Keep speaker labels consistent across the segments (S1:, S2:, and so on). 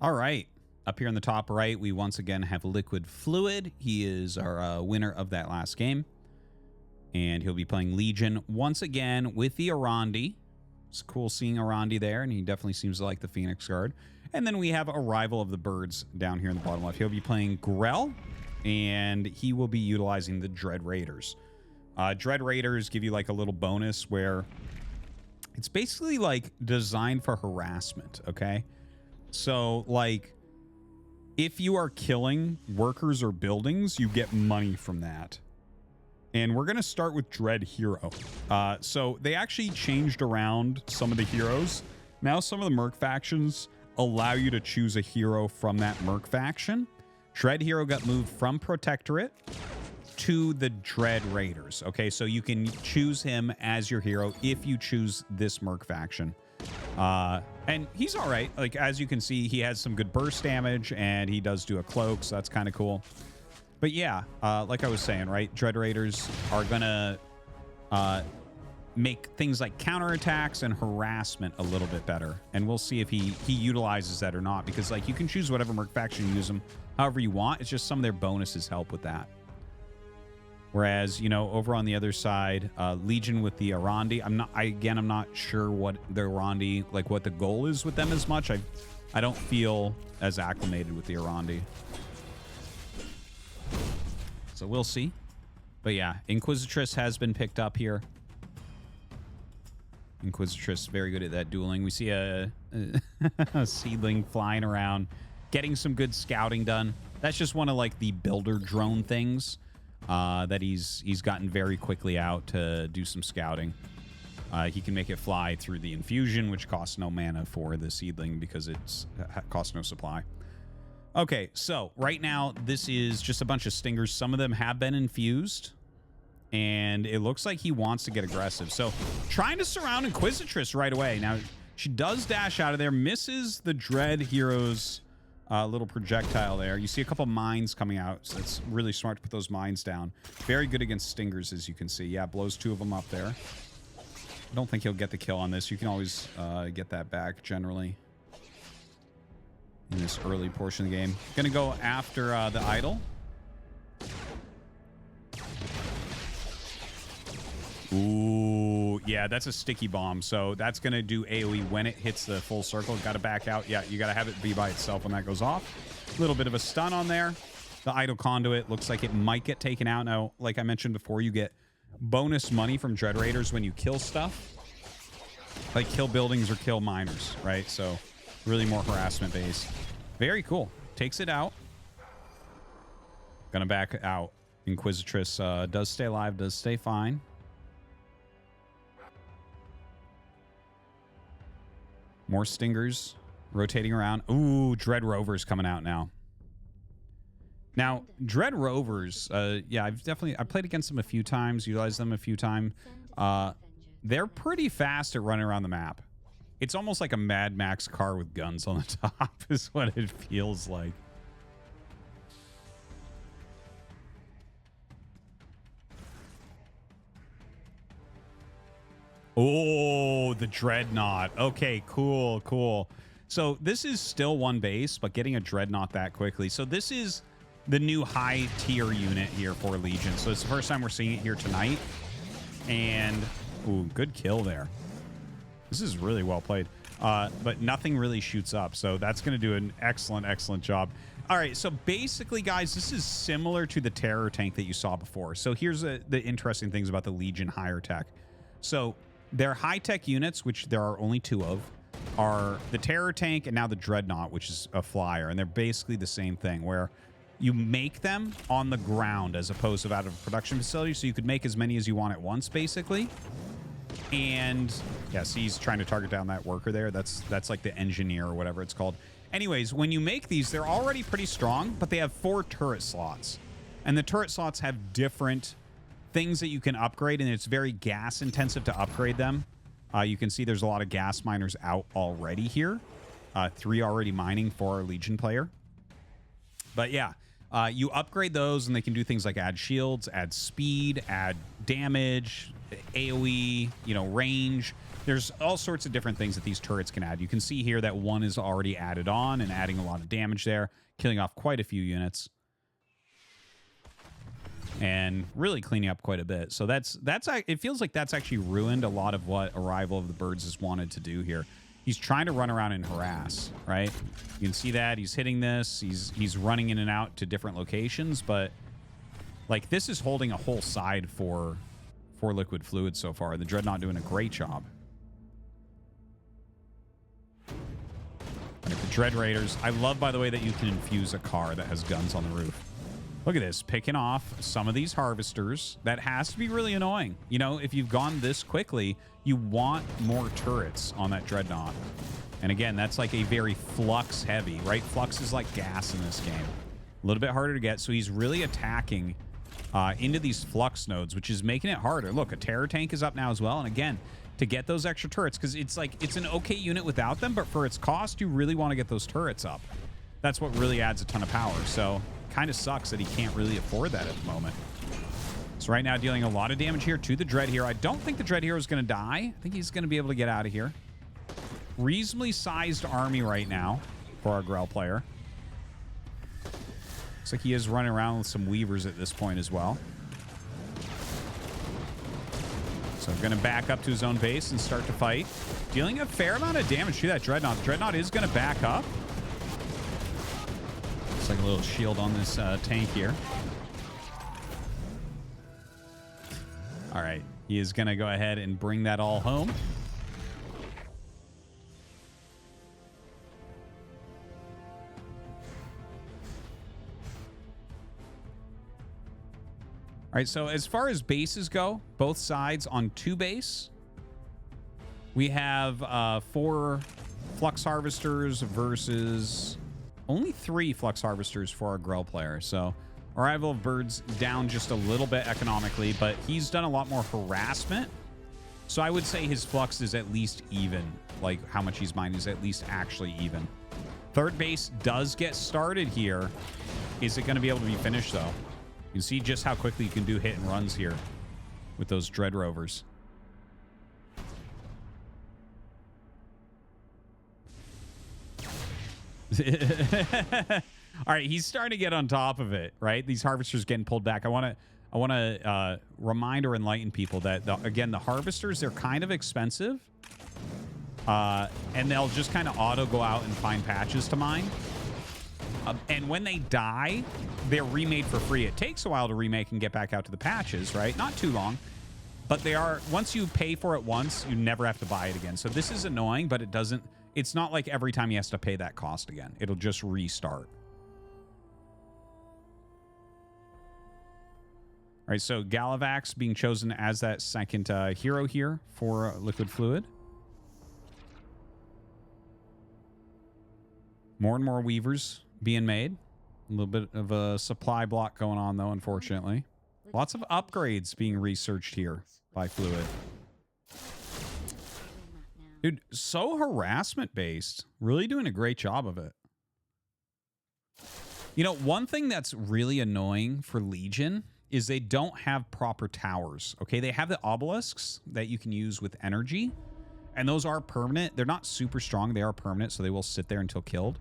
S1: All right. Up here in the top right, we once again have Liquid Fluid. He is our winner of that last game. And he'll be playing Legion once again with the Arandi. It's cool seeing Arandi there, and he definitely seems to like the Phoenix Guard. And then we have Arrival of the Birds down here in the bottom left. He'll be playing Grell, and he will be utilizing the Dread Raiders. Dread Raiders give you like a little bonus where it's basically like designed for harassment, okay? So like if you are killing workers or buildings, you get money from that. And we're going to start with Dread Hero. So they actually changed around some of the heroes. Now some of the Merc factions allow you to choose a hero from that Merc faction. Dread Hero got moved from Protectorate to the Dread Raiders. Okay, so you can choose him as your hero if you choose this Merc faction. And he's all right. Like, as you can see, he has some good burst damage, and he does do a cloak, so that's kind of cool. But yeah, like I was saying, right, Dread Raiders are gonna make things like counterattacks and harassment a little bit better, and we'll see if he utilizes that or not, because like you can choose whatever Merc faction you use them however you want. It's just some of their bonuses help with that. Whereas, you know, over on the other side, Legion with the Arandi, I'm not sure what the Arandi, like what the goal is with them as much. I don't feel as acclimated with the Arandi. So we'll see. But yeah, Inquisitress has been picked up here. Inquisitress, very good at that dueling. We see a seedling flying around, getting some good scouting done. That's just one of like the builder drone things that he's gotten very quickly out to do some scouting. He can make it fly through the infusion, which costs no mana for the seedling because it's costs no supply. Okay, so right now this is just a bunch of stingers. Some of them have been infused, and it looks like he wants to get aggressive. So trying to surround Inquisitress right away. Now, she does dash out of there, misses the Dread Hero's little projectile there. You see a couple mines coming out, so it's really smart to put those mines down. Very good against stingers, as you can see. Yeah, blows two of them up there. I don't think he'll get the kill on this. You can always get that back, generally, in this early portion of the game. Gonna go after the idol. Ooh, yeah, that's a sticky bomb. So that's going to do AoE when it hits the full circle. Got to back out. Yeah, you got to have it be by itself when that goes off. A little bit of a stun on there. The idol conduit looks like it might get taken out. Now, like I mentioned before, you get bonus money from Dread Raiders when you kill stuff. Like kill buildings or kill miners, right? So really more harassment based. Very cool. Takes it out. Gonna back out. Inquisitress does stay alive, does stay fine. More stingers rotating around. Ooh, Dread Rovers coming out now. Now, Dread Rovers, yeah, I've played against them a few times, utilized them a few times. They're pretty fast at running around the map. It's almost like a Mad Max car with guns on the top is what it feels like. Oh, the Dreadnought. Okay, cool, cool. So this is still one base, but getting a Dreadnought that quickly. So this is the new high tier unit here for Legion. So it's the first time we're seeing it here tonight. And, ooh, good kill there. This is really well played. But nothing really shoots up. So that's going to do an excellent, excellent job. All right, so basically, guys, this is similar to the Terror Tank that you saw before. So here's the interesting things about the Legion higher tech. So their high-tech units, which there are only two of, are the Terror Tank and now the Dreadnought, which is a flyer. And they're basically the same thing, where you make them on the ground as opposed to out of a production facility. So you could make as many as you want at once, basically. And yes, he's trying to target down that worker there. That's like the engineer or whatever it's called. Anyways, when you make these, they're already pretty strong, but they have 4 turret slots. And the turret slots have different things that you can upgrade, and it's very gas intensive to upgrade them. You can see there's a lot of gas miners out already here. 3 already mining for our Legion player. But yeah, you upgrade those and they can do things like add shields, add speed, add damage, AoE, you know, range. There's all sorts of different things that these turrets can add. You can see here that one is already added on and adding a lot of damage there, killing off quite a few units. And really cleaning up quite a bit. So it feels like that's actually ruined a lot of what Arrival of the Birds has wanted to do here. He's trying to run around and harass, right? You can see that he's hitting this. He's running in and out to different locations, but like this is holding a whole side for Liquid Fluid so far. The Dreadnought doing a great job. Like the Dread Raiders. I love, by the way, that you can infuse a car that has guns on the roof. Look at this, picking off some of these harvesters. That has to be really annoying. You know, if you've gone this quickly, you want more turrets on that Dreadnought. And again, that's like a very flux heavy, right? Flux is like gas in this game. A little bit harder to get, so he's really attacking into these flux nodes, which is making it harder. Look, a terror tank is up now as well. And again, to get those extra turrets, because it's like, it's an okay unit without them, but for its cost, you really want to get those turrets up. That's what really adds a ton of power. So kind of sucks that he can't really afford that at the moment. So right now dealing a lot of damage here to the Dread Hero. I don't think the Dread Hero is going to die. I think he's going to be able to get out of here. Reasonably sized army right now for our Grell player. Looks like he is running around with some Weavers at this point as well. So going to back up to his own base and start to fight. Dealing a fair amount of damage to that Dreadnought. The Dreadnought is going to back up. Looks like a little shield on this tank here. All right. He is going to go ahead and bring that all home. All right, so as far as bases go, both sides on 2 base, we have 4 Flux Harvesters versus only 3 Flux Harvesters for our Grell player. So Arrival of Birds down just a little bit economically, but he's done a lot more harassment. So I would say his Flux is at least even. Like how much he's mined is at least actually even. Third base does get started here. Is it going to be able to be finished, though? You can see just how quickly you can do hit and runs here with those Dread Rovers. All right, he's starting to get on top of it, right? These harvesters getting pulled back. I want to remind or enlighten people that again, the harvesters, they're kind of expensive, and they'll just kind of auto go out and find patches to mine. And when they die, they're remade for free. It takes a while to remake and get back out to the patches, right? Not too long. But they are, once you pay for it once, you never have to buy it again. So this is annoying, but it doesn't, it's not like every time he has to pay that cost again. It'll just restart. All right, so Gallivax being chosen as that second hero here for Liquid Fluid. More and more Weavers being made. A little bit of a supply block going on, though, unfortunately. Lots of upgrades being researched here by Fluid. Dude, so harassment-based. Really doing a great job of it. You know, one thing that's really annoying for Legion is they don't have proper towers, okay? They have the obelisks that you can use with energy, and those are permanent. They're not super strong. They are permanent, so they will sit there until killed.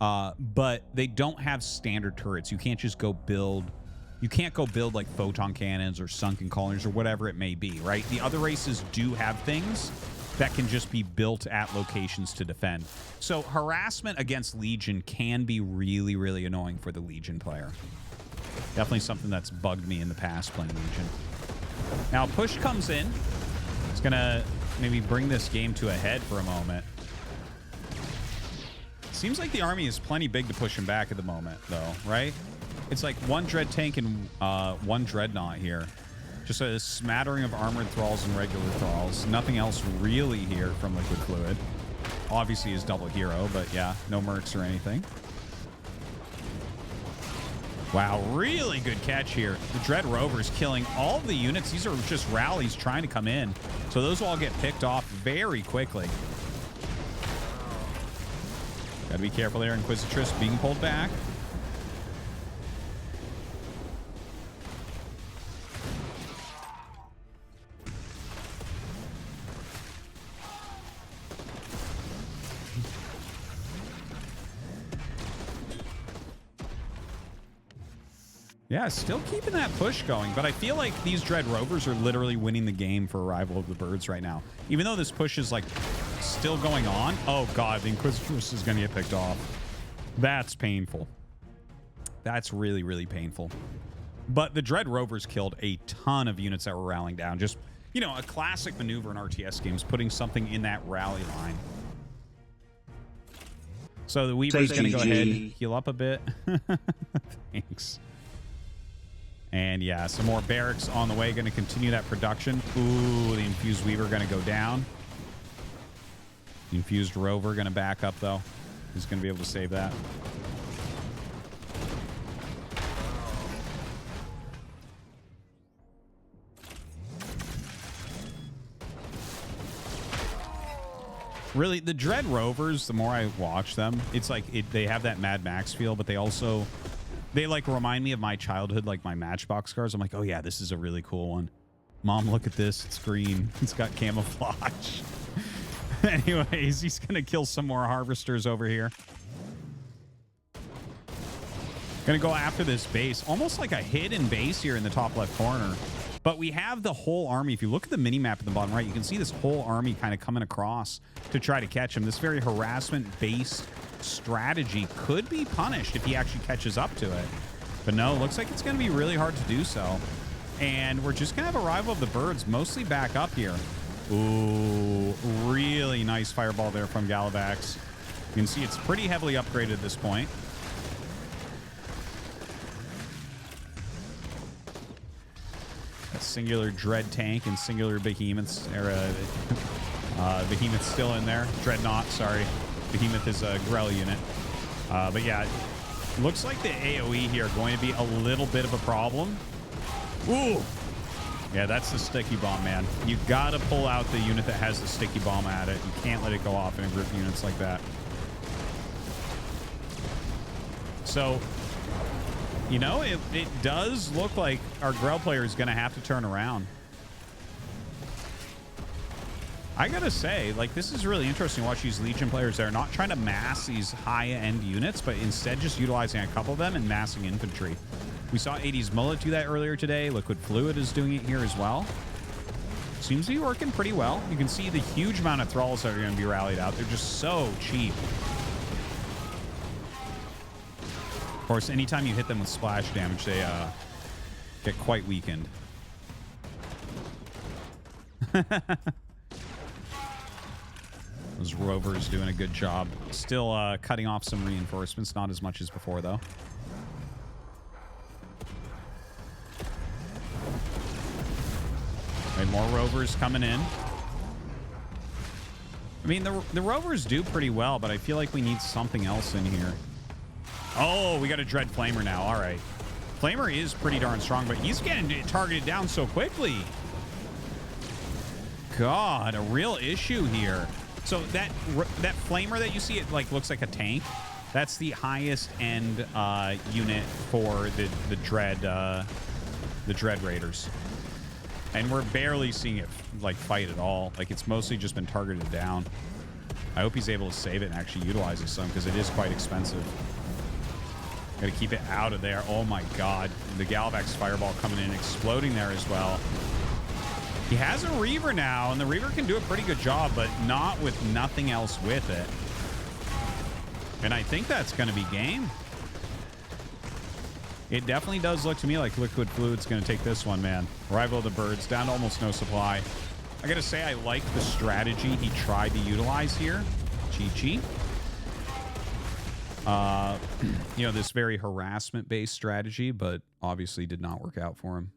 S1: But they don't have standard turrets. You can't just go build... You can't go build like photon cannons or sunken colonies or whatever it may be, right? The other races do have things that can just be built at locations to defend. So harassment against Legion can be really, really annoying for the Legion player. Definitely something that's bugged me in the past playing Legion. Now, push comes in. It's going to maybe bring this game to a head for a moment. Seems like the army is plenty big to push him back at the moment, though, right? It's like 1 Dread Tank and 1 Dreadnought here. Just a smattering of armored thralls and regular thralls. Nothing else really here from Liquid Fluid. Obviously his double hero, but yeah, no mercs or anything. Wow, really good catch here. The Dread Rovers killing all the units. These are just rallies trying to come in. So those will all get picked off very quickly. Gotta be careful there. Inquisitress being pulled back. Yeah, still keeping that push going, but I feel like these Dread Rovers are literally winning the game for Arrival of the Birds right now. Even though this push is, like, still going on. Oh, God, the Inquisitress is going to get picked off. That's painful. That's really, really painful. But the Dread Rovers killed a ton of units that were rallying down. Just, you know, a classic maneuver in RTS games, putting something in that rally line. So the Weaver's going to go ahead and heal up a bit. Thanks. And yeah, some more barracks on the way. Going to continue that production. Ooh, the Infused Weaver going to go down. The Infused Rover going to back up, though. He's going to be able to save that. Really, the Dread Rovers, the more I watch them, it's like they have that Mad Max feel, but they also, they like remind me of my childhood, like my Matchbox cars. I'm like, oh yeah, this is a really cool one. Mom, look at this. It's green. It's got camouflage. Anyways, he's going to kill some more harvesters over here. Going to go after this base. Almost like a hidden base here in the top left corner. But we have the whole army. If you look at the mini-map in the bottom right, you can see this whole army kind of coming across to try to catch him. This very harassment-based strategy could be punished if he actually catches up to it. But no, looks like it's going to be really hard to do so. And we're just going to have Arrival of the Birds mostly back up here. Ooh, really nice fireball there from Galabax. You can see it's pretty heavily upgraded at this point. A singular Dread tank and singular Behemoths. Behemoth's still in there. Dreadnought, sorry. Behemoth is a Grell unit. But yeah, looks like the AoE here going to be a little bit of a problem. Ooh. Yeah, that's the sticky bomb, man. You got to pull out the unit that has the sticky bomb at it. You can't let it go off in a group of units like that. So, you know, it does look like our Grell player is going to have to turn around. I got to say, like, this is really interesting to watch these Legion players. They're not trying to mass these high-end units, but instead just utilizing a couple of them and massing infantry. We saw 80s Mullet do that earlier today. Liquid Fluid is doing it here as well. Seems to be working pretty well. You can see the huge amount of Thralls that are going to be rallied out. They're just so cheap. Of course, anytime you hit them with splash damage, they get quite weakened. Those Rovers doing a good job. Still cutting off some reinforcements. Not as much as before, though. Right, more Rovers coming in. I mean, the Rovers do pretty well, but I feel like we need something else in here. Oh, we got a Dread Flamer now. All right. Flamer is pretty darn strong, but he's getting targeted down so quickly. God, a real issue here. So that Flamer that you see, it like looks like a tank. That's the highest end unit for the Dread Raiders. And we're barely seeing it like fight at all. Like it's mostly just been targeted down. I hope he's able to save it and actually utilize it some because it is quite expensive. Got to keep it out of there. Oh my God. The Galvax Fireball coming in, exploding there as well. He has a Reaver now, and the Reaver can do a pretty good job, but not with nothing else with it. And I think that's going to be game. It definitely does look to me like Liquid Fluid's going to take this one, man. Arrival of the Birds, down to almost no supply. I got to say, I like the strategy he tried to utilize here. Chi-Chi. You know, this very harassment-based strategy, but obviously did not work out for him.